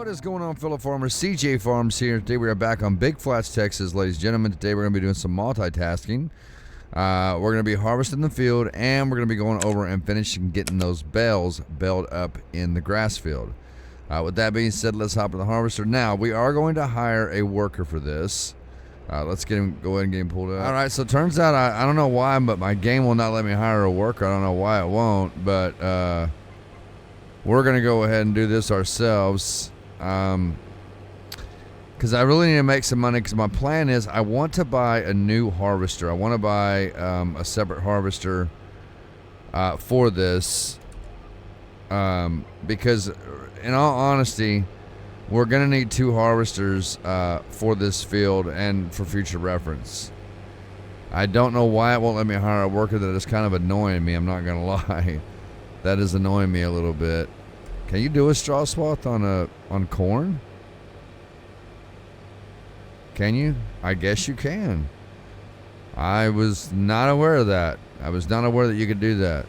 What is going on, fellow farmers? CJFARMs here. Today we are back on Big Flats, Texas, ladies and gentlemen. Today we're going to be doing some multitasking. We're going to be harvesting the field, and we're going to be going over and finishing getting those bales baled up in the grass field. With that being said, let's hop in the harvester. Now, we are going to hire a worker for this. Let's go ahead and get him pulled up. All right, so it turns out, I don't know why, but my game will not let me hire a worker. I don't know why it won't, but we're going to go ahead and do this ourselves. Because I really need to make some money, because my plan is I want to buy a new harvester. I want to buy a separate harvester for this, because in all honesty, we're going to need two harvesters for this field and for future reference. I don't know why it won't let me hire a worker. That is kind of annoying me, I'm not going to lie. That is annoying me a little bit. Can you do a straw swath on corn? Can you? I guess you can. I was not aware of that. I was not aware that you could do that.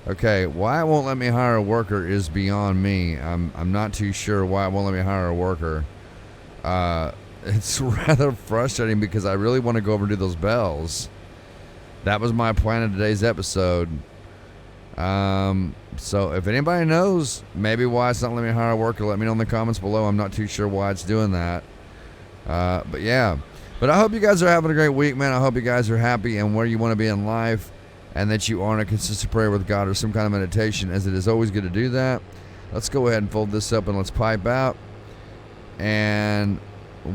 Okay, why it won't let me hire a worker is beyond me. I'm not too sure why it won't let me hire a worker. It's rather frustrating because I really want to go over and do those bells. That was my plan in today's episode. So if anybody knows maybe why it's not letting me hire a worker, let me know in the comments below. I'm not too sure why it's doing that. But yeah, but I hope you guys are having a great week, man. I hope you guys are happy and where you want to be in life, and that you are in a consistent prayer with God or some kind of meditation, as it is always good to do that. Let's go ahead and fold this up and let's pipe out. And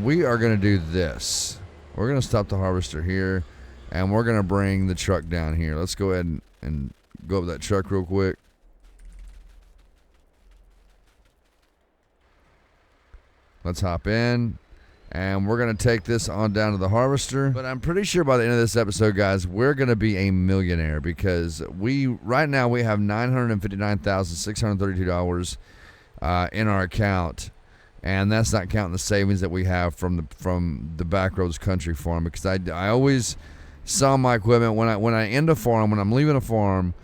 we are going to do this. We're going to stop the harvester here, and we're going to bring the truck down here. Let's go ahead and go up that truck real quick. Let's hop in, and we're going to take this on down to the harvester. But I'm pretty sure by the end of this episode, guys, we're going to be a millionaire, because right now we have $959,632 in our account, and that's not counting the savings that we have from the Backroads Country Farm, because I always sell my equipment when I end a farm, when I'm leaving a farm.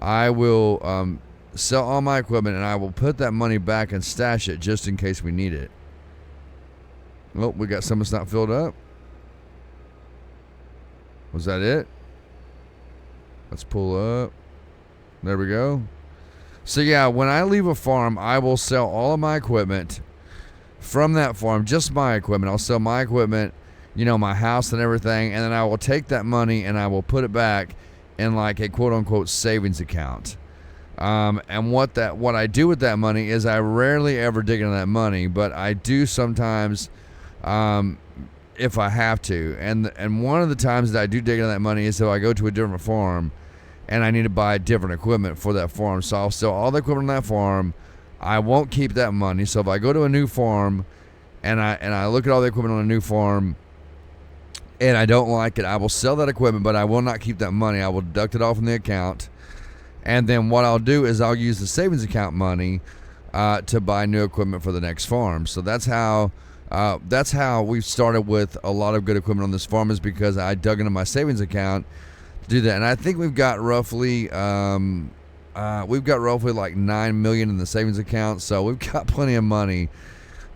I will sell all my equipment, and I will put that money back and stash it just in case we need it. Oh, we got some that's not filled up. Was that it? Let's pull up. There we go. So yeah, when I leave a farm, I will sell all of my equipment from that farm, just my equipment. I'll sell my equipment, my house and everything, and then I will take that money and I will put it back in like a quote-unquote savings account. And what I do with that money is I rarely ever dig into that money, but I do sometimes if I have to. And one of the times that I do dig into that money is if I go to a different farm and I need to buy different equipment for that farm. So I'll sell all the equipment on that farm. I won't keep that money. So if I go to a new farm and I look at all the equipment on a new farm and I don't like it, I will sell that equipment, but I will not keep that money. I will deduct it off from the account. And then what I'll do is I'll use the savings account money to buy new equipment for the next farm. So that's how we've started with a lot of good equipment on this farm, is because I dug into my savings account to do that. And I think we've got roughly like $9 million in the savings account. So we've got plenty of money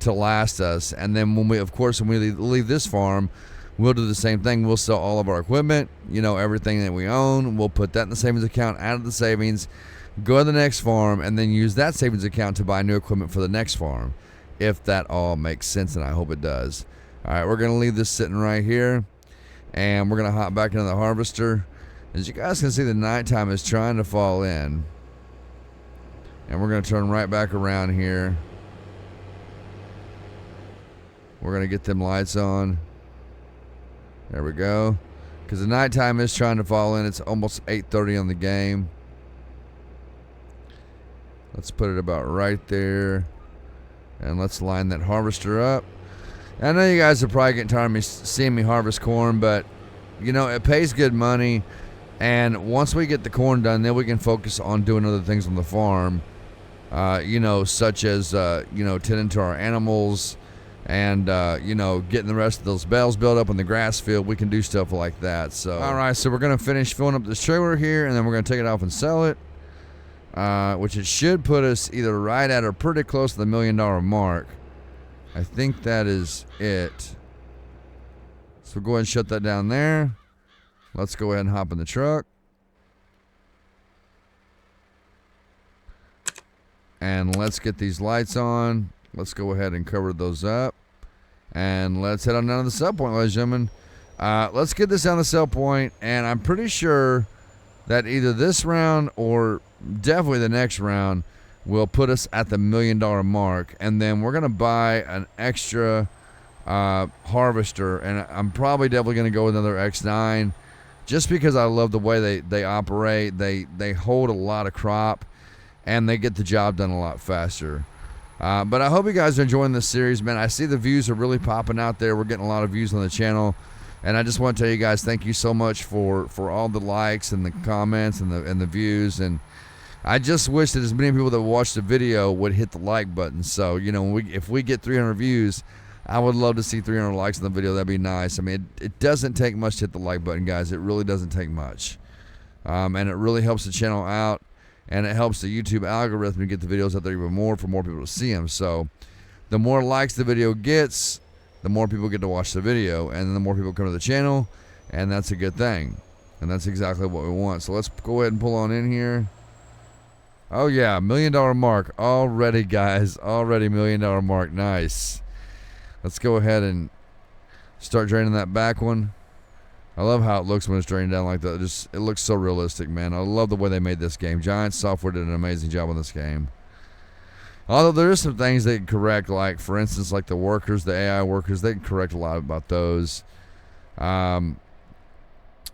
to last us. And then when we leave this farm, we'll do the same thing. We'll sell all of our equipment, everything that we own. We'll put that in the savings account, out of the savings, go to the next farm, and then use that savings account to buy new equipment for the next farm. If that all makes sense, and I hope it does. All right, we're going to leave this sitting right here, and we're going to hop back into the harvester. As you guys can see, the nighttime is trying to fall in. And we're going to turn right back around here. We're going to get them lights on. There we go. Because the nighttime is trying to fall in. It's almost 8:30 on the game. Let's put it about right there. And let's line that harvester up. I know you guys are probably getting tired of me seeing me harvest corn, but, it pays good money. And once we get the corn done, then we can focus on doing other things on the farm. Such as, tending to our animals, and getting the rest of those bales built up on the grass field. We can do stuff like that. So all right, so we're gonna finish filling up this trailer here, and then we're gonna take it off and sell it, which it should put us either right at or pretty close to the $1 million mark. I think that is it. So go ahead and shut that down there. Let's go ahead and hop in the truck. And let's get these lights on. Let's go ahead and cover those up. And let's head on down to the sell point, ladies and gentlemen. Let's get this down to the sell point, and I'm pretty sure that either this round or definitely the next round will put us at the $1 million mark, and then we're going to buy an extra harvester, and I'm probably definitely going to go with another X9 just because I love the way they operate. They hold a lot of crop, and they get the job done a lot faster. But I hope you guys are enjoying this series, man. I see the views are really popping out there. We're getting a lot of views on the channel. And I just want to tell you guys, thank you so much for all the likes and the comments and the views. And I just wish that as many people that watch the video would hit the like button. So, you know, if we get 300 views, I would love to see 300 likes on the video. That'd be nice. I mean, it doesn't take much to hit the like button, guys. It really doesn't take much. And it really helps the channel out. And it helps the YouTube algorithm to get the videos out there even more for more people to see them. So the more likes the video gets, the more people get to watch the video, and then the more people come to the channel, and that's a good thing. And that's exactly what we want. So let's go ahead and pull on in here. Oh yeah, $1 million mark already, guys. Already $1 million mark. Nice. Let's go ahead and start draining that back one. I love how it looks when it's draining down like that. It looks so realistic, man. I love the way they made this game. Giantssoftware did an amazing job on this game. Although there is some things they can correct, like, for instance, like the workers, the AI workers, they can correct a lot about those. And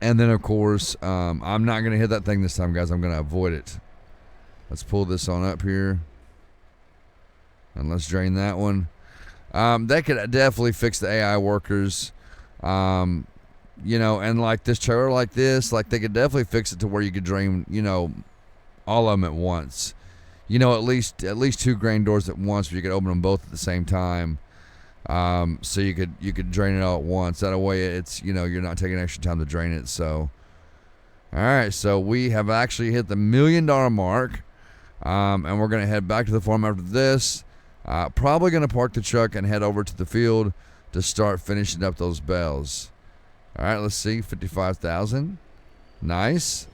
then, of course, I'm not going to hit that thing this time, guys. I'm going to avoid it. Let's pull this on up here. And let's drain that one. They could definitely fix the AI workers. You know, and like this trailer like this, like they could definitely fix it to where you could drain, you know, all of them at once. You know, at least 2 grain doors at once, where you could open them both at the same time. So you could drain it all at once. That way, it's, you know, you're not taking extra time to drain it. So, all right, so we have actually hit the $1 million mark, and we're gonna head back to the farm after this. Probably gonna park the truck and head over to the field to start finishing up those bales. All right, let's see, 55,000, nice.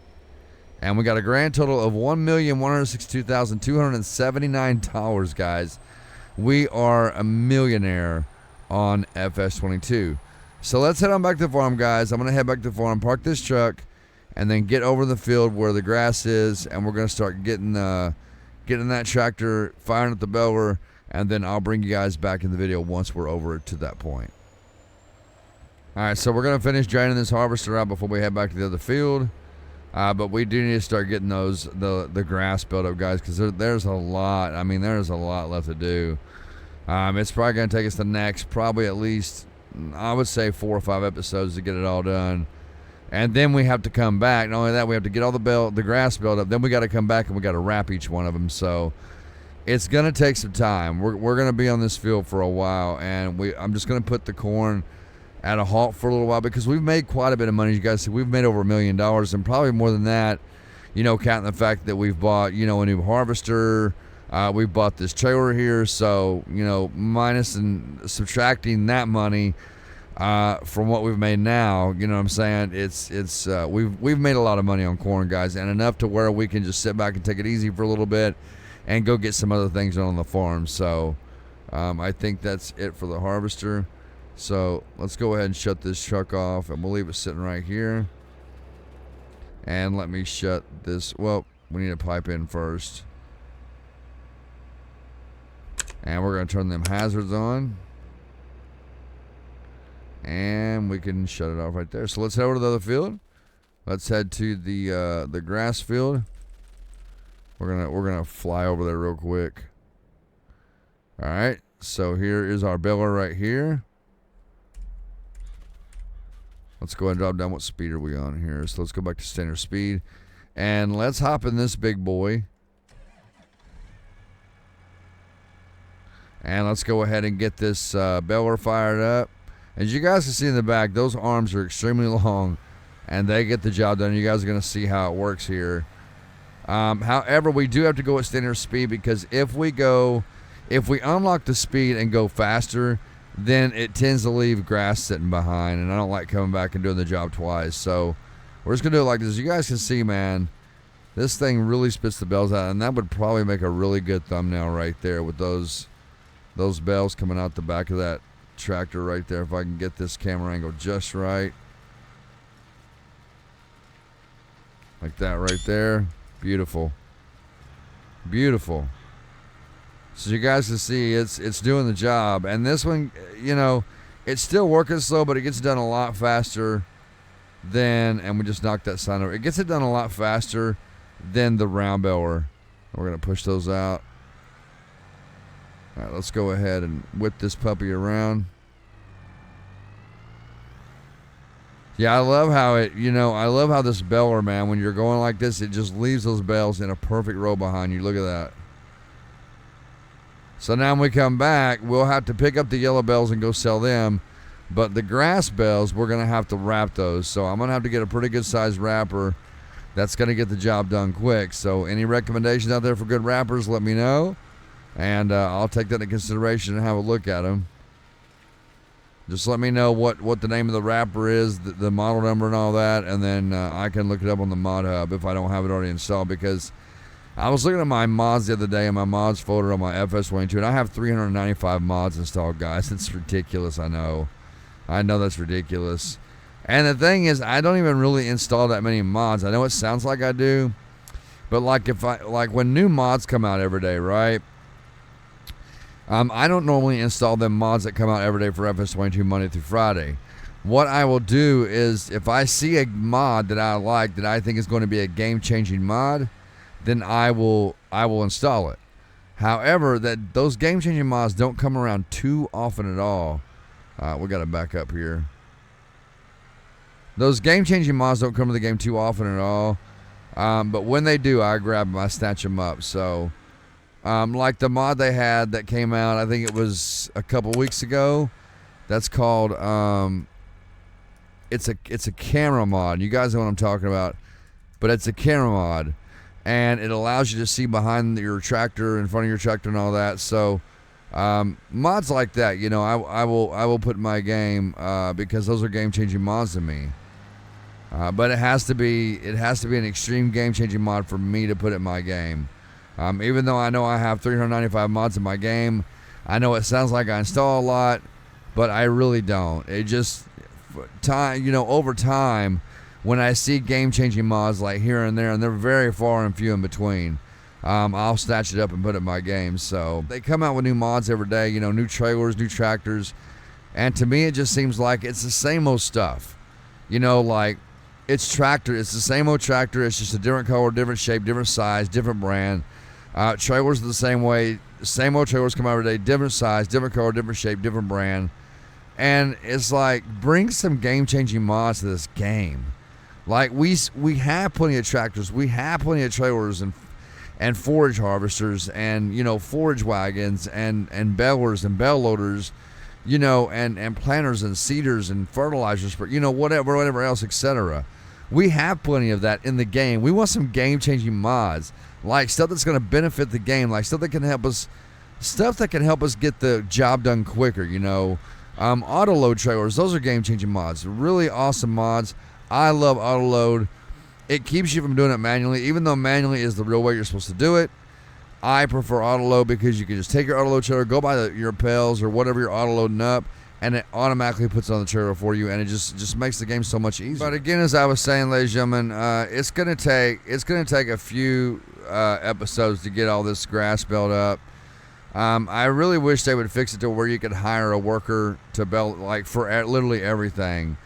And we got a grand total of $1,162,279, guys. We are a millionaire on FS22. So let's head on back to the farm, guys. I'm going to head back to the farm, park this truck, and then get over the field where the grass is, and we're going to start getting that tractor, firing at the baler, and then I'll bring you guys back in the video once we're over to that point. All right, so we're going to finish draining this harvester out before we head back to the other field. But we do need to start getting the grass built up, guys, because there's a lot. I mean, there's a lot left to do. It's probably going to take us the next, probably at least, I would say 4 or 5 episodes to get it all done. And then we have to come back. Not only that, we have to get all the grass built up. Then we got to come back and we got to wrap each one of them. So it's going to take some time. We're going to be on this field for a while, and I'm just going to put the corn at a halt for a little while because we've made quite a bit of money. You guys see, we've made over $1 million, and probably more than that, you know, counting the fact that we've bought, you know, a new harvester, we've bought this trailer here. So, you know, minus and subtracting that money from what we've made now, you know what I'm saying, it's we've made a lot of money on corn, guys, and enough to where we can just sit back and take it easy for a little bit and go get some other things on the farm. So I think that's it for the harvester. So let's go ahead and shut this truck off, and we'll leave it sitting right here. And let me shut this. Well, we need to pipe in first. And we're going to turn them hazards on. And we can shut it off right there. So let's head over to the other field. Let's head to the grass field. We're gonna fly over there real quick. All right. So here is our baler right here. Let's go ahead and drop down. What speed are we on here? So let's go back to standard speed. And let's hop in this big boy. And let's go ahead and get this baler fired up. As you guys can see in the back, those arms are extremely long, and they get the job done. You guys are going to see how it works here. However, we do have to go at standard speed, because if we if we unlock the speed and go faster, then it tends to leave grass sitting behind, and I don't like coming back and doing the job twice. So we're just gonna do it like this. You guys can see, man, this thing really spits the bells out, and that would probably make a really good thumbnail right there with those bells coming out the back of that tractor right there. If I can get this camera angle just right, like that right there. Beautiful, beautiful. So you guys can see it's doing the job. And this one, you know, it's still working slow, but it gets done a lot faster than, and we just knocked that sign over. It gets it done a lot faster than the round baler. We're going to push those out. All right, let's go ahead and whip this puppy around. Yeah, I love how it, you know, I love how this baler, man, when you're going like this, it just leaves those bales in a perfect row behind you. Look at that. So now when we come back, we'll have to pick up the yellow bales and go sell them. But the grass bales, we're going to have to wrap those. So I'm going to have to get a pretty good sized wrapper that's going to get the job done quick. So any recommendations out there for good wrappers, let me know. And I'll take that into consideration and have a look at them. Just let me know what the name of the wrapper is, the model number and all that. And then I can look it up on the mod hub if I don't have it already installed, because I was looking at my mods the other day in my mods folder on my FS22, and I have 395 mods installed, guys. It's ridiculous, I know. I know that's ridiculous. And the thing is, I don't even really install that many mods. I know it sounds like I do, but like when new mods come out every day, right? I don't normally install them mods that come out every day for FS22 Monday through Friday. What I will do is, if I see a mod that I like, that I think is going to be a game-changing mod, then I will install it. However, those game-changing mods don't come around too often at all. We got to back up here. Those game-changing mods don't come to the game too often at all. But when they do, I grab them, I snatch them up. So, like the mod they had that came out, I think it was a couple weeks ago. That's called it's a camera mod. You guys know what I'm talking about. But it's a camera mod, and it allows you to see behind your tractor, in front of your tractor, and all that. So mods like that, you know, I will put in my game because those are game-changing mods to me. But it has to be an extreme game-changing mod for me to put in my game. Even though I know I have 395 mods in my game, I know it sounds like I install a lot, but I really don't. It just over time, when I see game-changing mods like here and there, and they're very far and few in between, I'll snatch it up and put it in my game. So they come out with new mods every day, you know, new trailers, new tractors, and to me it just seems like it's the same old stuff. You know, like it's the same old tractor, it's just a different color, different shape, different size, different brand. Trailers are the same way, same old trailers come out every day, different size, different color, different shape, different brand. And it's like, bring some game-changing mods to this game. Like we have plenty of tractors, we have plenty of trailers and forage harvesters, and you know, forage wagons and balers and bell loaders, you know, and planters and seeders and fertilizers, for, you know, whatever else, etc. We have plenty of that in the game. We want some game-changing mods, like stuff that's going to benefit the game, like stuff that can help us get the job done quicker. You know, auto load trailers, those are game-changing mods, really awesome mods. I love auto load. It keeps you from doing it manually, even though manually is the real way you're supposed to do it. I prefer auto load because you can just take your auto load trailer, go by your pails or whatever you're auto loading up, and it automatically puts it on the trailer for you, and it just makes the game so much easier. But again, as I was saying, ladies and gentlemen, it's gonna take a few episodes to get all this grass belled up. I really wish they would fix it to where you could hire a worker to belt, like for literally everything.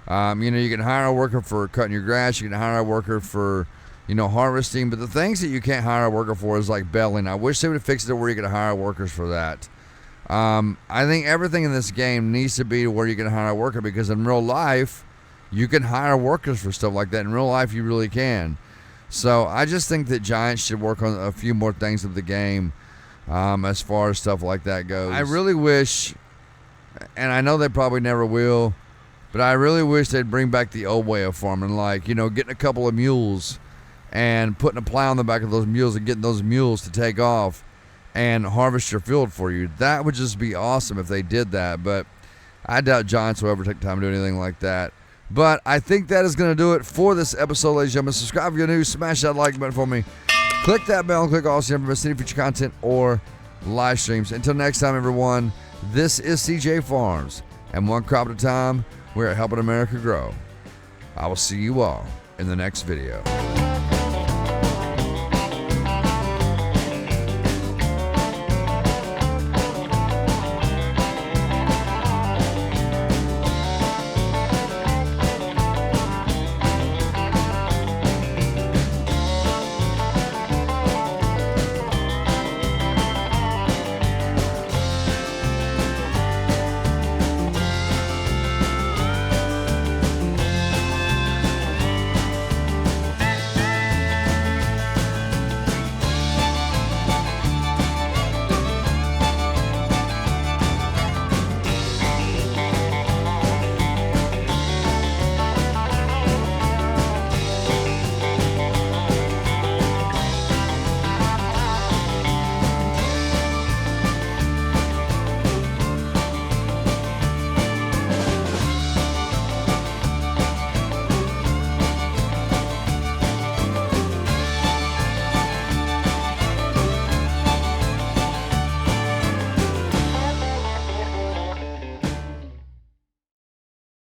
You know, you can hire a worker for cutting your grass, you can hire a worker for, you know, harvesting, but the things that you can't hire a worker for is like belling. I wish they would fix it to where you could hire workers for that. I think everything in this game needs to be to where you can hire a worker, because in real life, you can hire workers for stuff like that. In real life, you really can. So I just think that Giants should work on a few more things of the game as far as stuff like that goes. I really wish, and I know they probably never will, but I really wish they'd bring back the old way of farming, like, you know, getting a couple of mules and putting a plow on the back of those mules and getting those mules to take off and harvest your field for you. That would just be awesome if they did that, but I doubt Giants will ever take time to do anything like that. But I think that is going to do it for this episode, ladies and gentlemen. Subscribe if you're new. Smash that like button for me. Click that bell and click all so you never miss any future content or live streams. Until next time, everyone, this is CJFARMS, and one crop at a time, we're helping America grow. I will see you all in the next video.